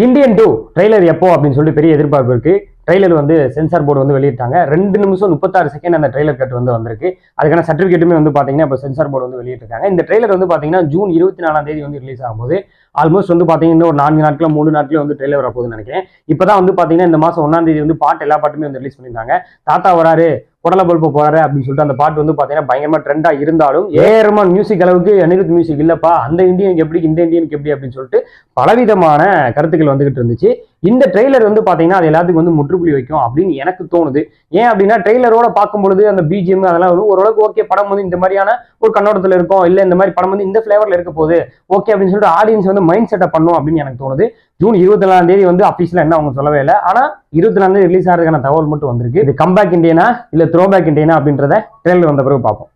Indian 2 trailer எப்போ அப்படின்னு சொல்லிட்டு பெரிய எதிர்பார்ப்பு இருக்கு. ட்ரெய்லர் வந்து சென்சார் போர்டு வந்து வெளியிட்டாங்க. 2 நிமிஷம் 36 செகண்ட் அந்த ட்ரெய்லர் கட் வந்து வந்திருக்கு. அதுக்கான சர்டிஃபிகேட்டுமே வந்து பாத்தீங்கன்னா இப்போ சென்சார் போர்டு வந்து வெளியிட்டிருக்காங்க. இந்த ட்ரெய்லர் வந்து பாத்தீங்கன்னா ஜூன் 24ஆம் தேதி வந்து ரிலீஸ் ஆகும்போது ஆல்மோஸ்ட் வந்து பாத்தீங்கன்னா ஒரு 4 நாட்களோ 3 நாட்களோ வந்து ட்ரெய்லர் வரப்போகுதுன்னு நினைக்கிறேன். இப்பதான் வந்து பாத்தீங்கன்னா இந்த மாசம் 1ஆம் தேதி வந்து பாட்டு எல்லா பாட்டுமே வந்து ரிலீஸ் பண்ணியிருந்தாங்க. தாத்தா வராரு குடல பல்ப போறாரு அப்படின்னு சொல்லிட்டு அந்த பாட்டு வந்து பாத்தீங்கன்னா பயங்கரமா ட்ரெண்டா இருந்தாலும் ஏஆர் மியூசிக் அளவுக்கு அனிருத் மியூசிக் இல்லப்பா, அந்த இந்தியனுக்கு எப்படி இந்த இந்தியனுக்கு எப்படி அப்படின்னு சொல்லிட்டு பலவிதமான கருத்துக்கள் வந்துகிட்டு இருந்துச்சு. இந்த ட்ரெய்லர் வந்து பாத்தீங்கன்னா அது எல்லாத்துக்கும் வந்து முற்றுப்புள்ளி வைக்கும் அப்படின்னு எனக்கு தோணுது. ஏன் அப்படின்னா ட்ரெய்லரோட பார்க்கும்பொழுது அந்த பிஜிஎம் அதெல்லாம் வந்து ஓரளவுக்கு ஓகே, படம் வந்து இந்த மாதிரியான ஒரு கண்ணோட்டத்தில் இருக்கும், இல்ல இந்த மாதிரி படம் வந்து இந்த ஃபிளேவர்ல இருக்க போகுது ஓகே அப்படின்னு சொல்லிட்டு ஆடியன்ஸ் வந்து மைண்ட் செட்டப் பண்ணும் அப்படின்னு எனக்கு தோணுது. ஜூன் 24ஆம் தேதி வந்து அபிஷியலா என்ன அவங்க சொல்லவே இல்லை. ஆனா 24ஆம் தேதி ரிலீஸ் ஆகிறதுக்கான தகவல் மட்டும் வந்திருக்கு. இது கம்பேக் இண்டியனா இல்ல த்ரோபேக் இண்டியனா அப்படின்றத ட்ரெய்லர் வந்த பிறகு பார்ப்போம்.